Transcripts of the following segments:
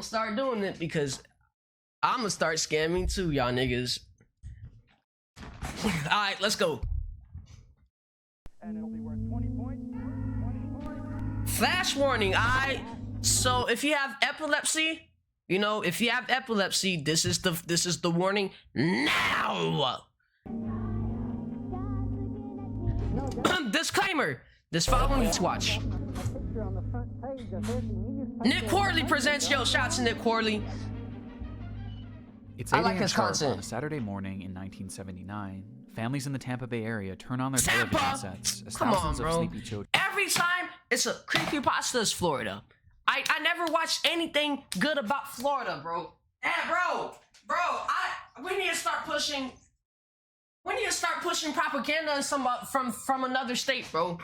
start doing it because I'm gonna start scamming too, y'all niggas. All right, let's go. And it'll be worth 20 points. 20 points. Flash warning. So if you have epilepsy, you know, if you have epilepsy, this is the warning now. Disclaimer. This following week's watch. Nick Corley presents. Yo, shout out to Nick Corley. It's I 8 like a.m. his sharp content. on a Saturday morning in 1979. Families in the Tampa Bay area turn on their Tampa! television sets as Come on, thousands bro. of sleepy children. Every time it's a creepypasta is Florida. I never watched anything good about Florida, bro. Hey, bro, we need to start pushing. We need to start pushing propaganda and from another state, bro.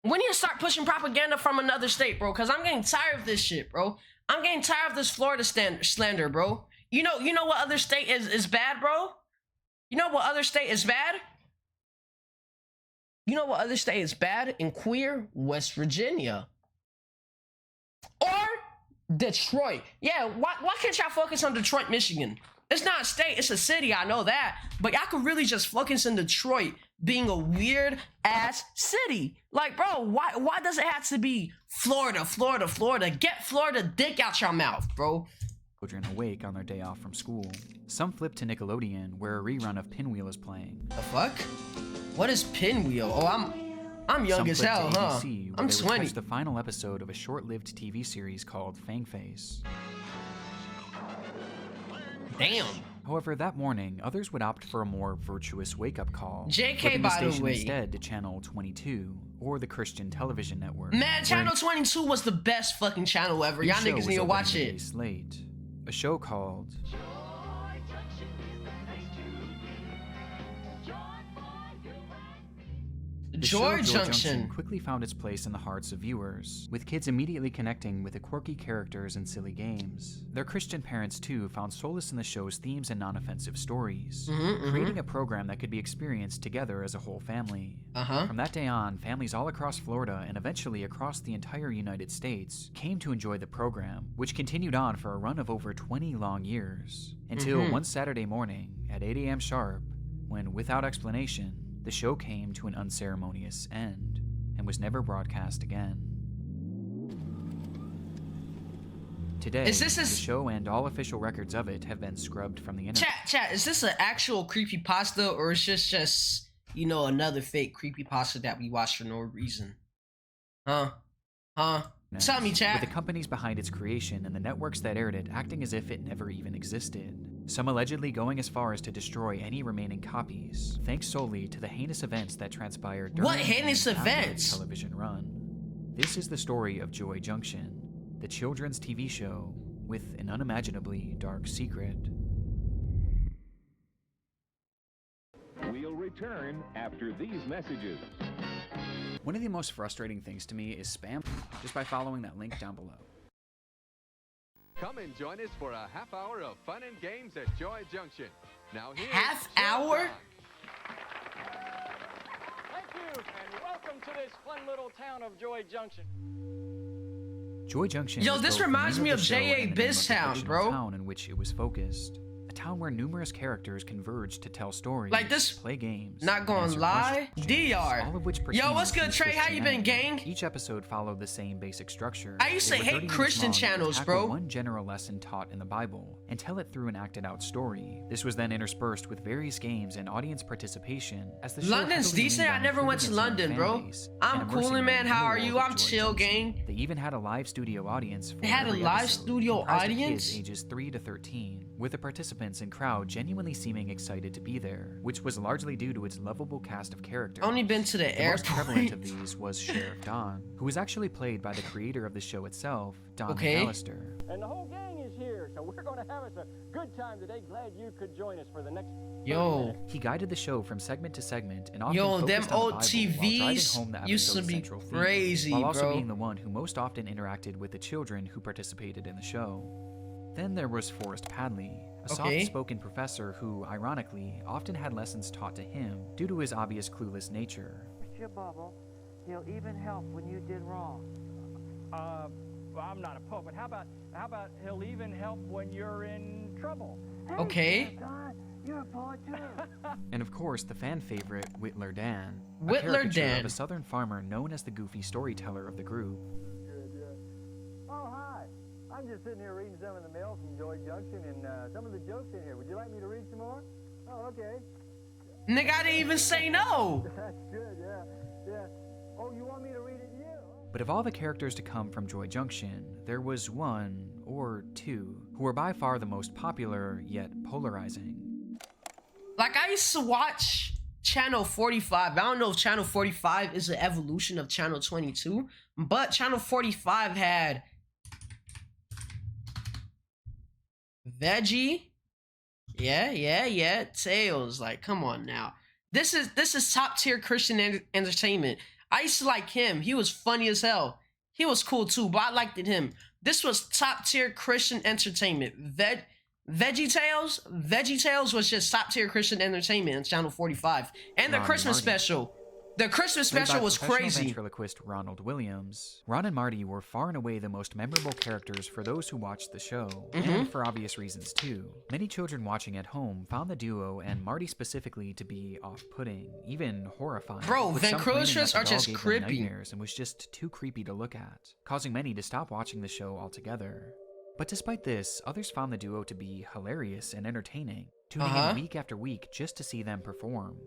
We need to start pushing propaganda from another state, bro. Cause I'm getting tired of this shit, bro. I'm getting tired of this Florida slander, bro. You know what other state is bad, bro? You know what other state is bad? You know what other state is bad in queer? West Virginia. Or Detroit. Yeah, why can't y'all focus on Detroit, Michigan? It's not a state, it's a city, I know that. But y'all could really just focus on Detroit being a weird ass city. Like, bro, why does it have to be Florida? Get Florida dick out your mouth, bro. Children awake on their day off from school. Some flip to Nickelodeon, where a rerun of Pinwheel is playing. The fuck? What is Pinwheel? Oh, I'm young Some as flip hell, to huh? ABC, where I'm they would 20. catch the final episode of a short-lived TV series called Fangface. Damn. However, that morning, others would opt for a more virtuous wake-up call. JK, flipping by the station way. instead to Channel 22, or the Christian Television Network. Man, Channel 22 was the best fucking channel ever. Y'all niggas need to watch it. Late. A show called Joy Junction. quickly found its place in the hearts of viewers, with kids immediately connecting with the quirky characters and silly games. Their Christian parents, too, found solace in the show's themes and non-offensive stories, creating a program that could be experienced together as a whole family. From that day on, families all across Florida and eventually across the entire United States came to enjoy the program, which continued on for a run of over 20 long years, until one Saturday morning at 8 a.m. sharp, when, without explanation, the show came to an unceremonious end and was never broadcast again. Today, the show and all official records of it have been scrubbed from the internet. Chat, is this an actual creepypasta or is this just, you know, another fake creepypasta that we watch for no reason? Huh? Tell me, chat. With the companies behind its creation and the networks that aired it acting as if it never even existed. Some allegedly going as far as to destroy any remaining copies, thanks solely to the heinous events that transpired during What heinous and after its events? television run. This is the story of Joy Junction, the children's TV show with an unimaginably dark secret. We'll return after these messages. One of the most frustrating things to me is spam, just by following that link down below. Come and join us for a half hour of fun and games at Joy Junction. Now here's Half hour? Thank you, and welcome to this fun little town of Joy Junction. Joy Junction. Yo, is this both the reminds name me of of the show J.A. and the name of the Biztown, fictional bro. town in which it was focused. A town where numerous characters converge to tell stories, Like this- play games, Not gonna answer lie, questions, DR. all of which Yo, what's pertain good, to Trey? How you been, Christianity. gang? Each episode followed the same basic structure. I used to They were 30 hate minutes Christian long and channels, tackled bro. one general lesson taught in the Bible and tell it through an acted-out story. This was then interspersed with various games and audience participation. As the show London's heavily decent. leaned I on never went to improving its London, young bro. fan base I'm and coolin', immersing man. them in How the are world you? of I'm Joy chill, Junction. gang. They even had a live studio audience for They had a every live episode, studio comprised of audience? kids ages 3 to 13, with the participants and crowd genuinely seeming excited to be there, which was largely due to its lovable cast of characters. Only been to the most prevalent of airport. these was Sheriff Don, who was actually played by the creator of the show itself, Don Okay. McAllister. And the whole gang is here, so we're going to have us a good time today. Glad you could join us for the next 30 Yo. minutes. He guided the show from segment to segment and often Yo, them focused on the old Bible while driving TVs home the used to episode's be central theme, crazy, while also bro. being the one who most often interacted with the children who participated in the show. Then there was Forrest Padley, a Okay. soft-spoken professor who, ironically, often had lessons taught to him due to his obvious clueless nature. Mr. Bubble, he'll even help when you did wrong. well, I'm not a pope, but how about he'll even help when you're in trouble? Okay. God, you're a poet too. And of course, the fan favorite, Whittler Dan. A Whittler caricature Dan. of a southern farmer known as the goofy storyteller of the group. Good, yeah. Oh, hi. I'm just sitting here reading some of the mail from Joy Junction and some of the jokes in here. Would you like me to read some more? Oh, okay. Nigga, I didn't even say no. That's good, yeah. Yeah. Oh, you want me to read it to you? But of all the characters to come from Joy Junction, there was one, or two, who were by far the most popular, yet polarizing. Like, I used to watch Channel 45. I don't know if Channel 45 is an evolution of Channel 22, but Channel 45 had Veggie. Yeah. Tails. Like, come on now. This is top tier Christian entertainment. I used to like him. He was funny as hell. He was cool too, but I liked him. This was top tier Christian entertainment. VeggieTales was just top tier Christian entertainment on Channel 45. And the Ron and Christmas Marty. special. The Christmas Played by special was professional crazy. ventriloquist Ronald Williams, Ron and Marty were far and away the most memorable characters for those who watched the show, and for obvious reasons too. Many children watching at home found the duo, and Marty specifically, to be off-putting, even horrifying. Bro, with some ventriloquists claiming that the are doll just gave them creepy. nightmares and was just too creepy to look at, causing many to stop watching the show altogether. But despite this, others found the duo to be hilarious and entertaining, tuning in week after week just to see them perform.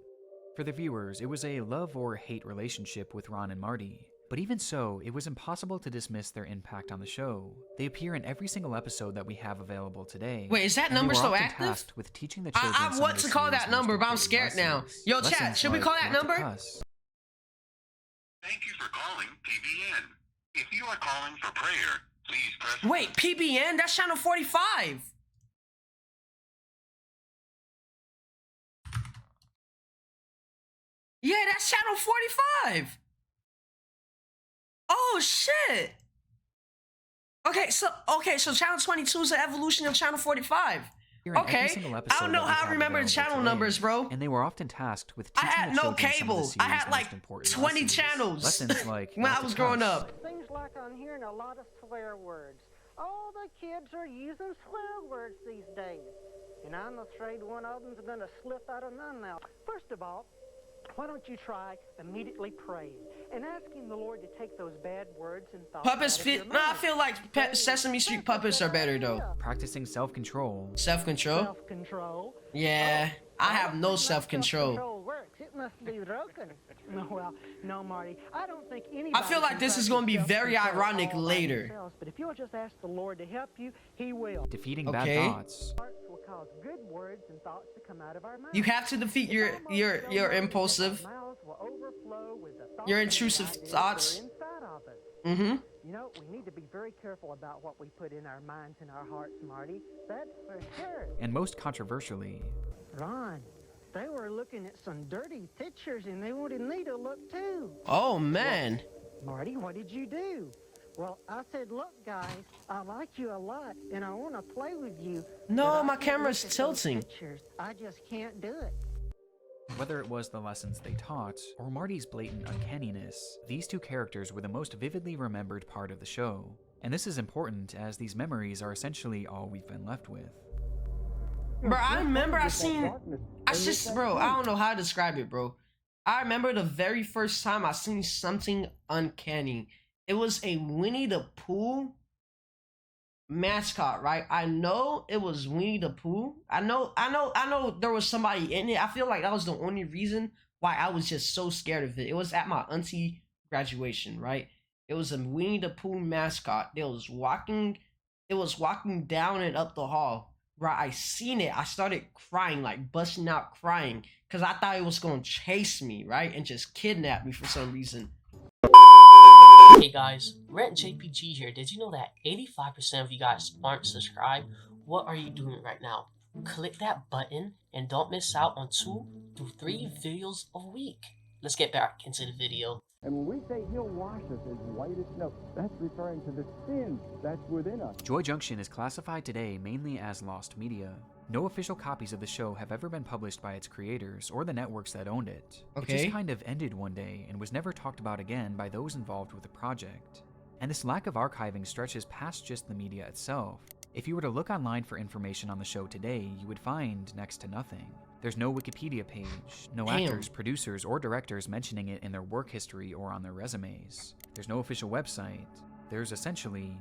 For the viewers, it was a love or hate relationship with Ron and Marty. But even so, it was impossible to dismiss their impact on the show. They appear in every single episode that we have available today. Wait, is that and they number were still often active? tasked with teaching the children I some want of to the call series' that most number, but I'm important scared now. lessons. Yo, chat, Lessons should we like call that not to number? cuss. Thank you for calling PBN. If you are calling for prayer, please press... Wait, PBN? That's Channel 45. Yeah, that's Channel 45. Oh, shit. Okay, so Channel 22 is an evolution of Channel 45. Appear in every Okay, single I episode don't know that we how I have remember the available channel today. numbers, bro. And they were often tasked with I teaching had the no children some of the cable. I series' had like most important 20 lessons. channels Lessons like when not I to was growing cuss. up. Seems like I'm hearing a lot of swear words. All the kids are using swear words these days. And I'm afraid one of them's going to slip out of my mouth. First of all, why don't you try immediately praying and asking the Lord to take those bad words and thoughts Puppets out of your fit. No, I mind? feel like Sesame Street puppets are better though. Practicing self-control. Self-control. Self-control. Yeah, I have no don't think my self-control. self-control works. It must be broken. No, well, no, Marty. I don't think anybody. I feel like can this is practice gonna be very self-control ironic all by later. themselves, but if you'll just ask the Lord to help you, He will. Defeating Okay. bad thoughts. Hearts will cause good words and thoughts to come out of our mouths. You have to defeat your impulsive, Our mouths will overflow with the thoughts your and intrusive ideas thoughts. that are inside of us. Mm-hmm. You know, we need to be very careful about what we put in our minds and our hearts, Marty. That's for sure. And most controversially, Ron, they were looking at some dirty pictures and they wanted me to look too. Oh man. Marty, what did you do? Well, I said, look, guys, I like you a lot and I want to play with you. No, but I my can't camera's look at those tilting. pictures. I just can't do it. whether it was the lessons they taught, or Marty's blatant uncanniness, these two characters were the most vividly remembered part of the show. And this is important, as these memories are essentially all we've been left with. Bro, I remember I don't know how to describe it, bro. I remember the very first time I seen something uncanny. It was a Winnie the Pooh mascot, right? I know it was Winnie the Pooh. I know there was somebody in it. I feel like that was the only reason why I was just so scared of it. It was at my auntie graduation, right? It was a Winnie the Pooh mascot. It was walking down and up the hall. Right, I seen it. I started crying, like busting out crying, because I thought it was going to chase me, right? And just kidnap me for some reason. Hey guys, RentJPG here. Did you know that 85% of you guys aren't subscribed? What are you doing right now? Click that button and don't miss out on 2 to 3 videos a week. Let's get back into the video. And when we say he'll wash us as white as snow, that's referring to the sin that's within us. Joy Junction is classified today mainly as lost media. No official copies of the show have ever been published by its creators or the networks that owned it. It Okay. just kind of ended one day and was never talked about again by those involved with the project. And this lack of archiving stretches past just the media itself. If you were to look online for information on the show today, you would find next to nothing. There's no Wikipedia page, no actors, producers, or directors mentioning it in their work history or on their resumes. There's no official website. There's essentially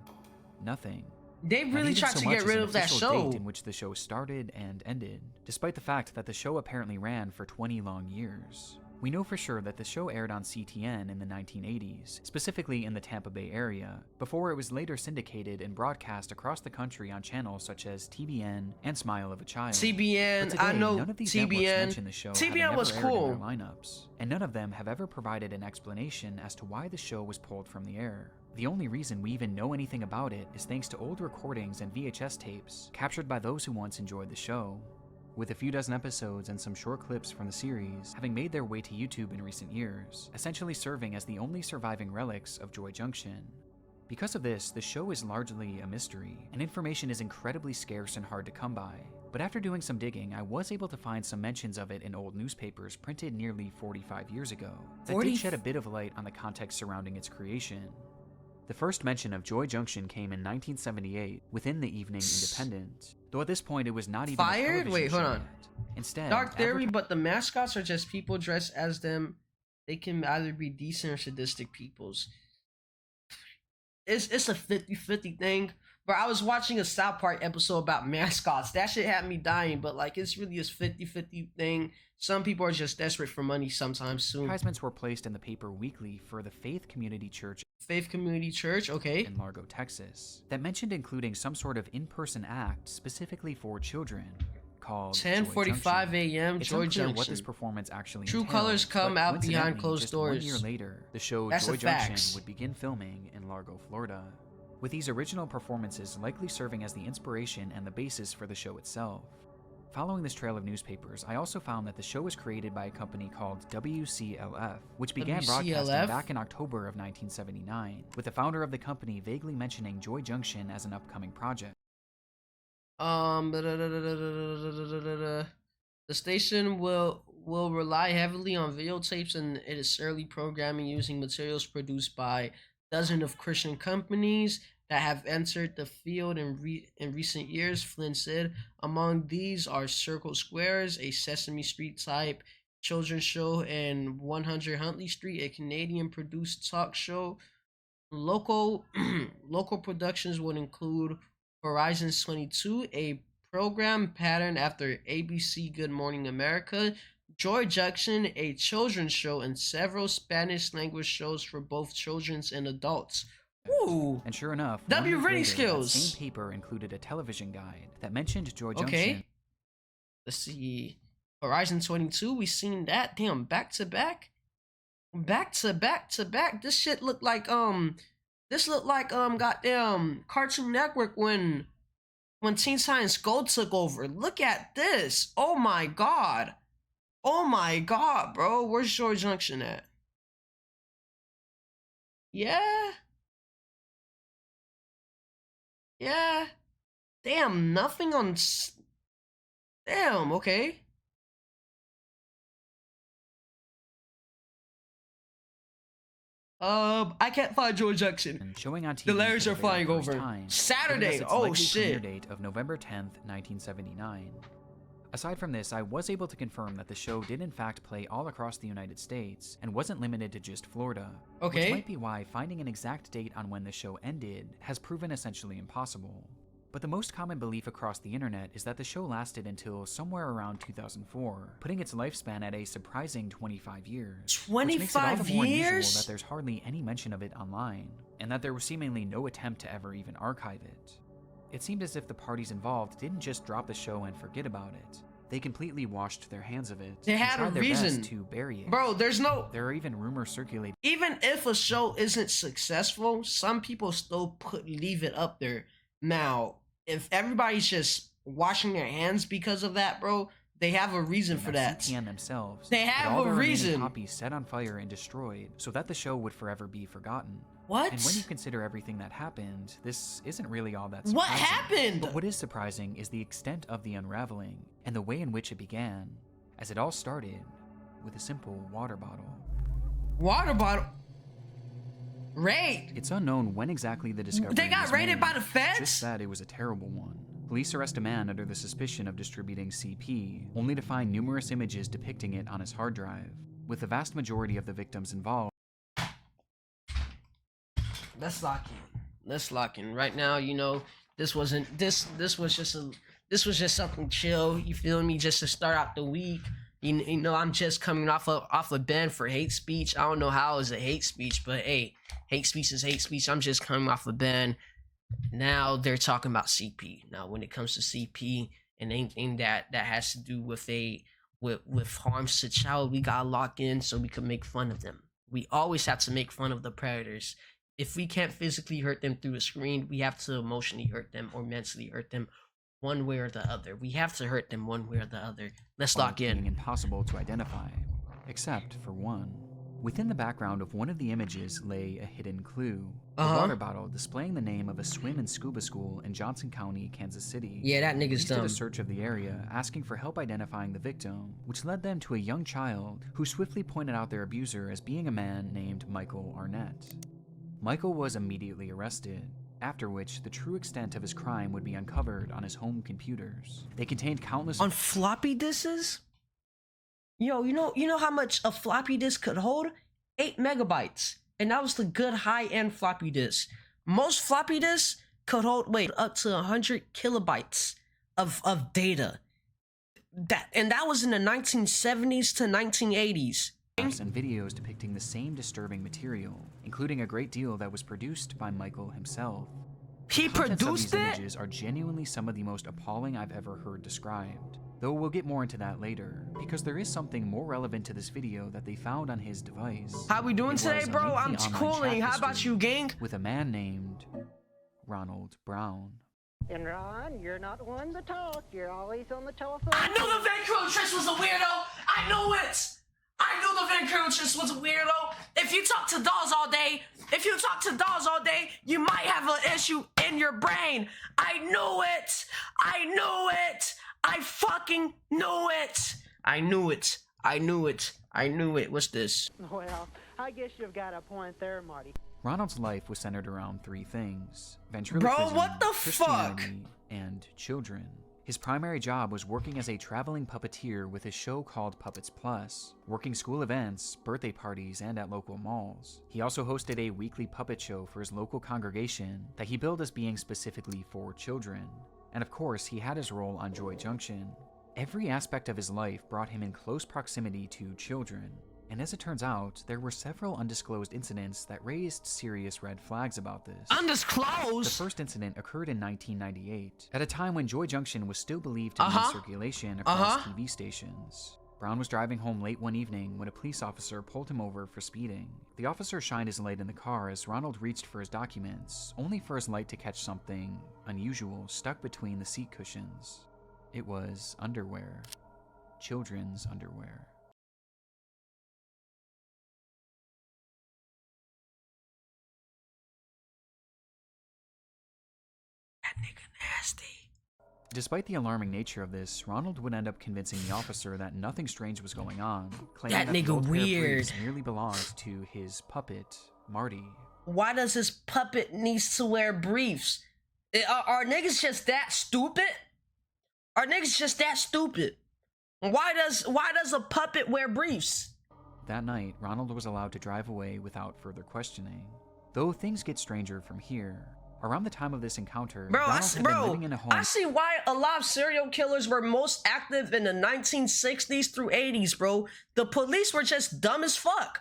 nothing. They really tried to get rid of that show. Date in which the show started and ended, despite the fact that the show apparently ran for 20 long years. We know for sure that the show aired on CTN in the 1980s, specifically in the Tampa Bay area, before it was later syndicated and broadcast across the country on channels such as TBN and Smile of a Child. TBN, today, I know none of these TBN. mention the show, TBN was cool. in their lineups, and none of them have ever provided an explanation as to why the show was pulled from the air. The only reason we even know anything about it is thanks to old recordings and VHS tapes captured by those who once enjoyed the show, with a few dozen episodes and some short clips from the series having made their way to YouTube in recent years, essentially serving as the only surviving relics of Joy Junction. Because of this, the show is largely a mystery, and information is incredibly scarce and hard to come by. But after doing some digging, I was able to find some mentions of it in old newspapers printed nearly 45 years ago that did shed a bit of light on the context surrounding its creation. The first mention of Joy Junction came in 1978 within the Evening Independent, though at this point it was not even Fired? Wait, hold on. Yet. Instead, Dark theory, but the mascots are just people dressed as them. They can either be decent or sadistic peoples. It's a 50-50 thing. But I was watching a South Park episode about mascots. That shit had me dying, but like it's really a 50-50 thing. Some people are just desperate for money sometimes soon. Advertisements were placed in the paper weekly for the Faith Community Church, okay, in Largo, Texas, that mentioned including some sort of in-person act specifically for children called 10:45 a.m. Joy Junction. What this performance actually True entailed, colors come but out behind closed just doors. 1 year later, the show That's Joy a Junction facts. would begin filming in Largo, Florida, with these original performances likely serving as the inspiration and the basis for the show itself. Following this trail of newspapers, I also found that the show was created by a company called WCLF, which began broadcasting back in October of 1979, with the founder of the company vaguely mentioning Joy Junction as an upcoming project. The station will rely heavily on videotapes and its early programming using materials produced by dozens of Christian companies that have entered the field in recent years, Flynn said. Among these are Circle Squares, a Sesame Street type children's show, and 100 Huntley Street, a Canadian-produced talk show. Local productions would include Horizons 22, a program patterned after ABC Good Morning America, Joy Junction, a children's show, and several Spanish-language shows for both children and adults. Ooh. And sure enough, W reading reading skills. That same paper included a television guide that mentioned Joy Junction. Okay. Let's see. Horizon 22, we seen that. Damn, back to back. This shit looked like goddamn Cartoon Network when Teen Titans Go took over. Look at this. Oh my god, bro. Where's Joy Junction at? Yeah. Damn, nothing on. Damn, okay. I can't find Joy Junction. Showing on TV The layers for are the flying very first over. time, Saturday. giving us its Oh likely shit. premiere date of November 10th, 1979. Aside from this, I was able to confirm that the show did in fact play all across the United States and wasn't limited to just Florida. Okay. Which might be why finding an exact date on when the show ended has proven essentially impossible. But the most common belief across the internet is that the show lasted until somewhere around 2004, putting its lifespan at a surprising 25 years. 25 which makes it all the more years? unusual that there's hardly any mention of it online, and that there was seemingly no attempt to ever even archive it. It seemed as if the parties involved didn't just drop the show and forget about it. They completely washed their hands of it. They and had tried a their reason. best to bury it. Bro, there's no. There are even rumors circulating. Even if a show isn't successful, some people still leave it up there. Now, if everybody's just washing their hands because of that, bro, they have a reason for that. CTN themselves. They had have all a the remaining reason. Copies set on fire and destroyed, so that the show would forever be forgotten. What? And when you consider everything that happened, this isn't really all that What surprising. happened? But what is surprising is the extent of the unraveling and the way in which it began, as it all started with a simple water bottle. Water bottle? Raid. It's unknown when exactly the discovery They got was raided made, by the feds? just that it was a terrible one. Police arrest a man under the suspicion of distributing CP, only to find numerous images depicting it on his hard drive, with the vast majority of the victims involved. Let's lock in. Let's lock in. Right now, you know, this was just something chill, you feel me? Just to start out the week. You know, I'm just coming off a ban for hate speech. I don't know how it's a hate speech, but hey, hate speech is hate speech. I'm just coming off a ban. Now they're talking about CP. Now, when it comes to CP and anything that has to do with harms to child, we gotta lock in so we can make fun of them. We always have to make fun of the predators. If we can't physically hurt them through a screen, we have to emotionally hurt them or mentally hurt them, one way or the other. We have to hurt them one way or the other. Let's lock in. Being impossible to identify, except for one. Within the background of one of the images lay a hidden clue. A water bottle displaying the name of a swim and scuba school in Johnson County, Kansas City. Yeah, that nigga's Police did dumb. a search of the area, asking for help identifying the victim, which led them to a young child who swiftly pointed out their abuser as being a man named Michael Arnett. Michael was immediately arrested, after which the true extent of his crime would be uncovered on his home computers. They contained countless— On floppy disks? Yo, you know how much a floppy disk could hold? 8 megabytes. And that was the good high-end floppy disk. Most floppy disks could hold, up to 100 kilobytes of data. That was in the 1970s to 1980s. and videos depicting the same disturbing material, including a great deal that was produced by Michael himself. He The contents produced of these it? images are genuinely some of the most appalling I've ever heard described, though we'll get more into that later, because there is something more relevant to this video that they found on his device. How we doing It today, was a bro? I'm lengthy online cooling. chat How about history you, gang? with a man named Ronald Brown. And Ron, you're not one to talk. You're always on the telephone. I knew the ventriloquist was a weirdo. I knew it. I knew the ventriloquist was a weirdo. If you talk to dolls all day, you might have an issue in your brain. I knew it. I knew it. I fucking knew it. I knew it. I knew it. I knew it. What's this? Well, I guess you've got a point there, Marty. Ronald's life was centered around three things: ventriloquism, what the fuck? Christianity, and children. His primary job was working as a traveling puppeteer with a show called Puppets Plus, working school events, birthday parties, and at local malls. He also hosted a weekly puppet show for his local congregation that he billed as being specifically for children. And of course, he had his role on Joy Junction. Every aspect of his life brought him in close proximity to children. And as it turns out, there were several undisclosed incidents that raised serious red flags about this. Undisclosed? The first incident occurred in 1998, at a time when Joy Junction was still believed to be in circulation across TV stations. Brown was driving home late one evening when a police officer pulled him over for speeding. The officer shined his light in the car as Ronald reached for his documents, only for his light to catch something unusual stuck between the seat cushions. It was underwear. Children's underwear. That nigga nasty. Despite the alarming nature of this, Ronald would end up convincing the officer that nothing strange was going on, claiming That that the nigga old pair of weird. briefs merely belonged to his puppet, Marty. Why does his puppet needs to wear briefs? Are niggas just that stupid? Are niggas just that stupid? Why does a puppet wear briefs? That night, Ronald was allowed to drive away without further questioning. Though things get stranger from here. Around the time of this encounter, Ronald had been living in a home. I see why a lot of serial killers were most active in the 1960s through 80s, bro. The police were just dumb as fuck.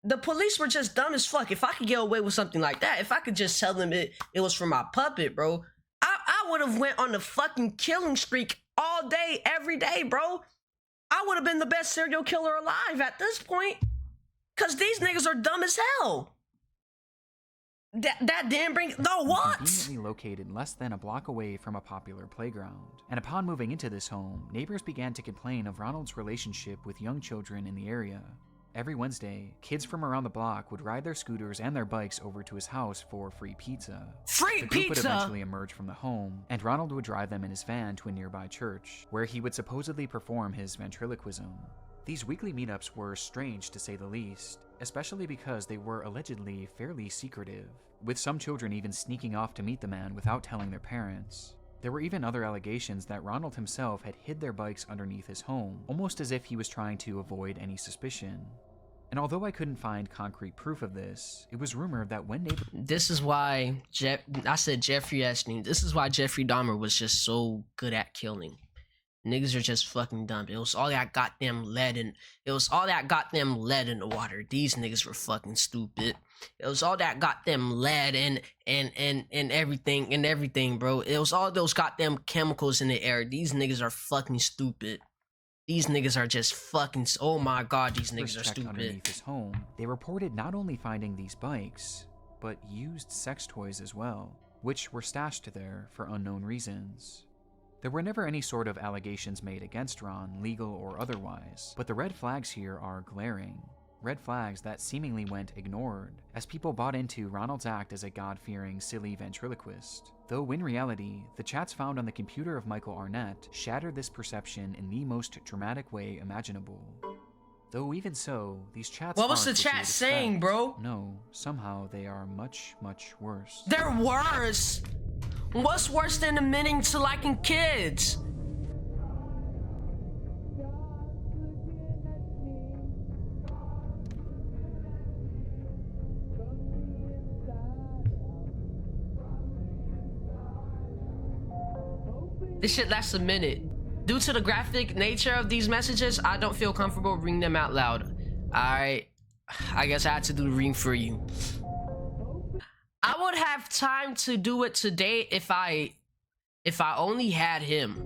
If I could get away with something like that, if I could just tell them it was from my puppet, bro, I would have went on the fucking killing streak all day, every day, bro. I would have been the best serial killer alive at this point. Cause these niggas are dumb as hell. That didn't bring what? Conveniently located less than a block away from a popular playground. And upon moving into this home, neighbors began to complain of Ronald's relationship with young children in the area. Every Wednesday, kids from around the block would ride their scooters and their bikes over to his house for free pizza. The group would eventually emerge from the home, and Ronald would drive them in his van to a nearby church, where he would supposedly perform his ventriloquism. These weekly meetups were strange to say the least, especially because they were allegedly fairly secretive, with some children even sneaking off to meet the man without telling their parents. There were even other allegations that Ronald himself had hid their bikes underneath his home, almost as if he was trying to avoid any suspicion. And although I couldn't find concrete proof of this, it was rumored that when neighbors— This is why I said Jeffrey Epstein. This is why Jeffrey Dahmer was just so good at killing. Niggas are just fucking dumb. It was all that goddamn lead in. It was all that goddamn lead in the water. These niggas were fucking stupid. It was all that goddamn lead and everything, bro. It was all those goddamn chemicals in the air. These niggas are fucking stupid. These niggas are just fucking. Oh my god, these niggas are checked stupid. underneath his home, they reported not only finding these bikes, but used sex toys as well, which were stashed there for unknown reasons. There were never any sort of allegations made against Ron, legal or otherwise, but the red flags here are glaring. Red flags that seemingly went ignored, as people bought into Ronald's act as a God-fearing, silly ventriloquist. Though in reality, the chats found on the computer of Michael Arnett shattered this perception in the most dramatic way imaginable. Though even so, these chats What was aren't the what you chat would saying, expect. bro? No, somehow they are much, much worse. They're worse. What's worse than admitting to liking kids? This shit lasts a minute. Due to the graphic nature of these messages, I don't feel comfortable reading them out loud. Alright, I guess I had to do the reading for you. I would have time to do it today if I only had him.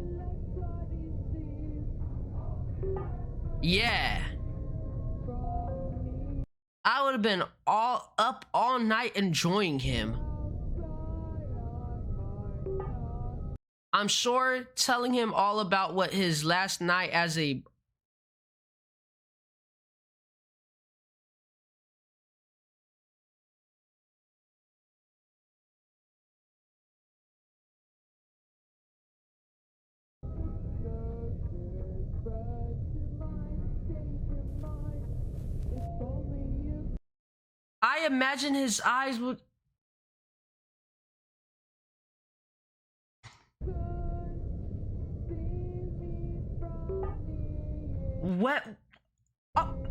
Yeah. I would have been all up all night enjoying him. I'm sure telling him all about what his last night as a I imagine his eyes would. What? Oh.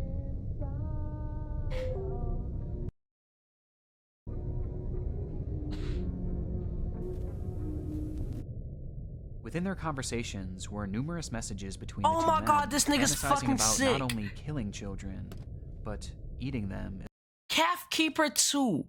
Within their conversations were numerous messages between the Oh two my men, god, this nigga's fantasizing fucking about sick. not only killing children, but eating them Calf Keeper 2.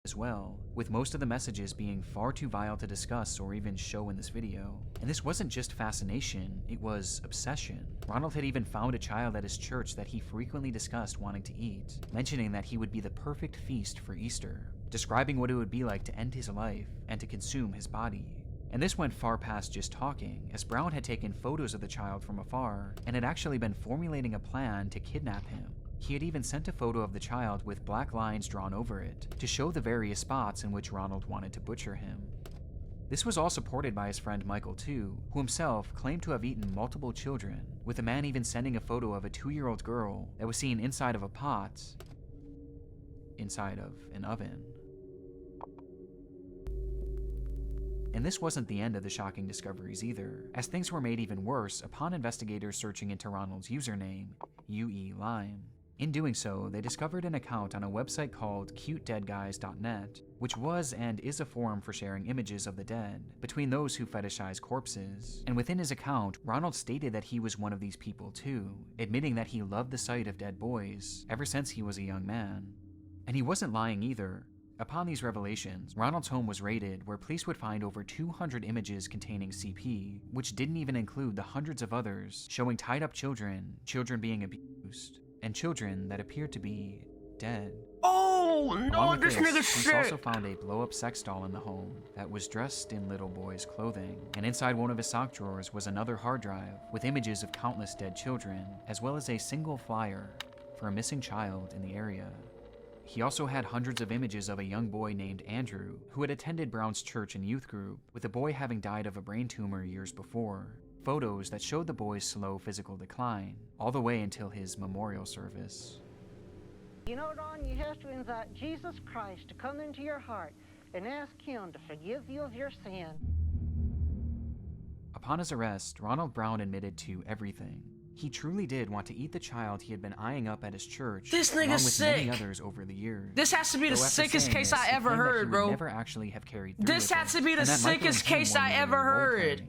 as well, with most of the messages being far too vile to discuss or even show in this video. And this wasn't just fascination, it was obsession. Ronald had even found a child at his church that he frequently discussed wanting to eat, mentioning that he would be the perfect feast for Easter, describing what it would be like to end his life and to consume his body. And this went far past just talking, as Brown had taken photos of the child from afar and had actually been formulating a plan to kidnap him. He had even sent a photo of the child with black lines drawn over it to show the various spots in which Ronald wanted to butcher him. This was all supported by his friend Michael too, who himself claimed to have eaten multiple children, with the man even sending a photo of a 2-year-old girl that was seen inside of a pot, inside of an oven. And this wasn't the end of the shocking discoveries either, as things were made even worse upon investigators searching into Ronald's username, UE_Lime. In doing so, they discovered an account on a website called cutedeadguys.net, which was and is a forum for sharing images of the dead between those who fetishize corpses. And within his account, Ronald stated that he was one of these people too, admitting that he loved the sight of dead boys ever since he was a young man. And he wasn't lying either. Upon these revelations, Ronald's home was raided, where police would find over 200 images containing CP, which didn't even include the hundreds of others showing tied up children, children being abused, and children that appeared to be dead. Oh no, Along with this nigga's police sick. also found a blow-up sex doll in the home that was dressed in little boy's clothing, and inside one of his sock drawers was another hard drive with images of countless dead children, as well as a single flyer for a missing child in the area. He also had hundreds of images of a young boy named Andrew, who had attended Brown's church and youth group, with the boy having died of a brain tumor years before. Photos that showed the boy's slow physical decline, all the way until his memorial service. You know, Don, you have to invite Jesus Christ to come into your heart and ask him to forgive you of your sin. Upon his arrest, Ronald Brown admitted to everything. He truly did want to eat the child he had been eyeing up at his church, This along nigga's with sick. many others over the years. This has to be the Though after sickest saying case this, I he ever claimed that heard, he bro. would never actually have carried through This with has it, to be the and that Michael sickest and him case were I merely ever heard. role-playing.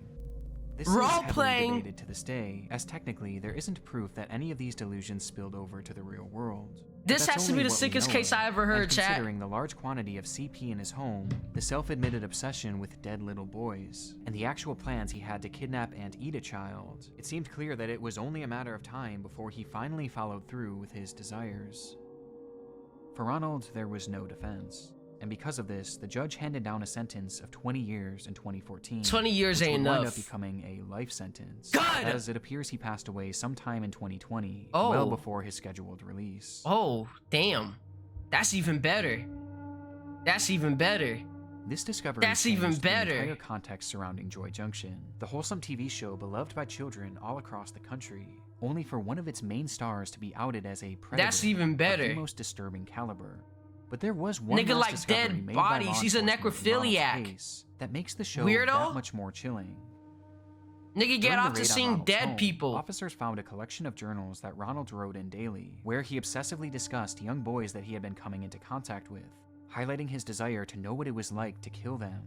This is Role heavily playing. debated to this day, as technically there isn't proof that any of these delusions spilled over to the real world. But This that's has to only be the what we sickest know case of, I ever heard, and chat. considering the large quantity of CP in his home, the self-admitted obsession with dead little boys, and the actual plans he had to kidnap and eat a child, it seemed clear that it was only a matter of time before he finally followed through with his desires. For Ronald, there was no defense. And because of this, the judge handed down a sentence of 20 years in 2014. 20 years which ain't would wind enough. up becoming a life sentence. God! As it appears he passed away sometime in 2020, Oh. well before his scheduled release. Oh, damn. That's even better. That's even better. This discovery That's even changed better. the entire context surrounding Joy Junction, the wholesome TV show beloved by children all across the country, only for one of its main stars to be outed as a predator That's even of better. the most disturbing caliber. But there was one Nigga last like discovery dead made by bodies. law He's a enforcement in Ronald's necrophiliac. case that makes the show Weirdo? that much more chilling. Nigga, get During the off to raid on seeing Ronald's dead home, people. Officers found a collection of journals that Ronald wrote in daily, where he obsessively discussed young boys that he had been coming into contact with, highlighting his desire to know what it was like to kill them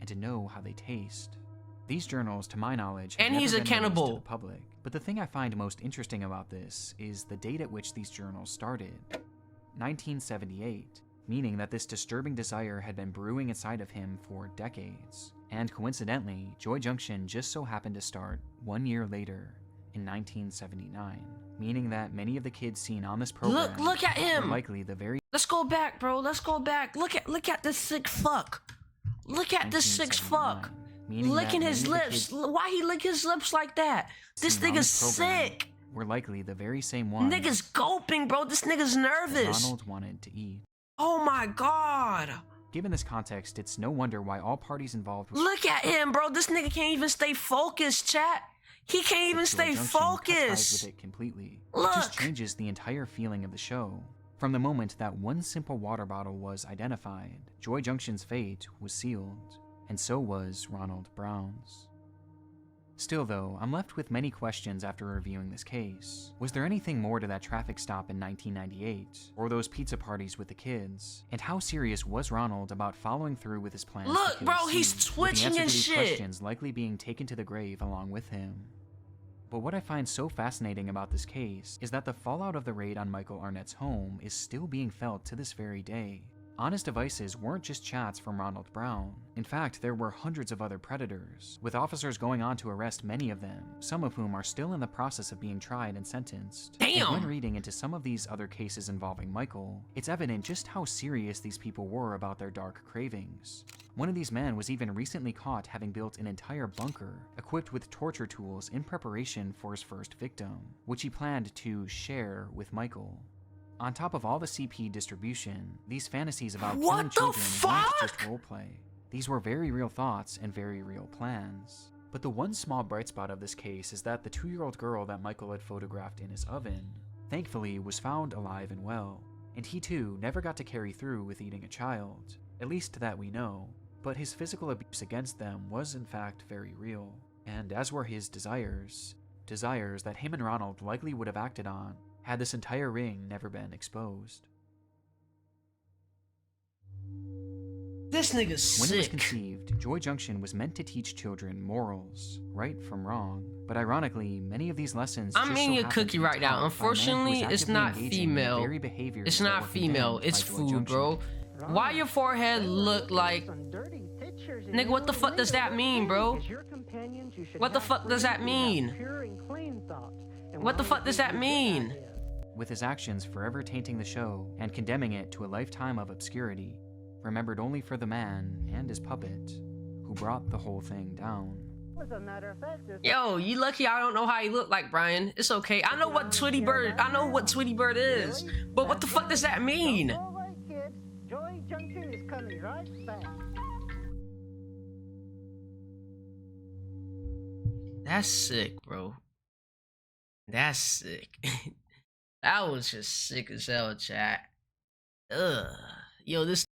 and to know how they taste. These journals, to my knowledge, have And never he's a been released cannibal. to the public. But the thing I find most interesting about this is the date at which these journals started. 1978, meaning that this disturbing desire had been brewing inside of him for decades. And coincidentally, Joy Junction just so happened to start 1 year later, in 1979, meaning that many of the kids seen on this program Look at were him. likely the very Let's go back, bro. Let's go back. Look at this sick fuck. Look at this sick fuck. 1979, meaning that Licking many his of the lips. kids Why he lick his lips like that? This seen on nigga's program sick. were likely the very same ones Nigga's gulping, bro. This nigga's nervous. Ronald wanted to eat. Oh my god. Given this context, it's no wonder why all parties involved with Look at him, bro. This nigga can't even stay focused, chat. He can't even Joy stay Junction cut ties focused. with it completely. It just Look. changes the entire feeling of the show. From the moment that one simple water bottle was identified, Joy Junction's fate was sealed, and so was Ronald Brown's. Still though, I'm left with many questions after reviewing this case. Was there anything more to that traffic stop in 1998, or those pizza parties with the kids? And how serious was Ronald about following through with his plans Look, to kill bro, he's Steve, with the twitching answer and to these shit. questions likely being taken to the grave along with him? But what I find so fascinating about this case is that the fallout of the raid on Michael Arnett's home is still being felt to this very day. On his devices weren't just chats from Ronald Brown. In fact, there were hundreds of other predators, with officers going on to arrest many of them, some of whom are still in the process of being tried and sentenced. Damn! And when reading into some of these other cases involving Michael, it's evident just how serious these people were about their dark cravings. One of these men was even recently caught having built an entire bunker, equipped with torture tools in preparation for his first victim, which he planned to share with Michael. On top of all the CP distribution, these fantasies about What killing the children weren't fuck? just roleplay. These were very real thoughts and very real plans. But the one small bright spot of this case is that the 2-year-old girl that Michael had photographed in his oven, thankfully was found alive and well, and he too never got to carry through with eating a child, at least that we know, but his physical abuse against them was in fact very real, and as were his desires that him and Ronald likely would have acted on had this entire ring never been exposed. This nigga's When it was sick. conceived, Joy Junction was meant to teach children morals, right from wrong. But ironically, many of these lessons I'm just eating so a happen cookie to be right now. taught by men who Unfortunately, was it's actively not engaging in the female. very behaviors It's that not were female. condemned It's by Joy food, Junction. bro. Why your forehead look like... Nigga, what the fuck does that mean, bro? What the fuck does that mean? What the fuck does that mean? With his actions forever tainting the show and condemning it to a lifetime of obscurity, remembered only for the man and his puppet who brought the whole thing down. As a matter of fact, there's Yo, you lucky I don't know how he look like, Brian. It's okay. I know what Tweety Bird is. But what the fuck does that mean? All right, kids. Joy Junction is coming right back. That's sick, bro. That's sick. That was just sick as hell, chat. Ugh. Yo, this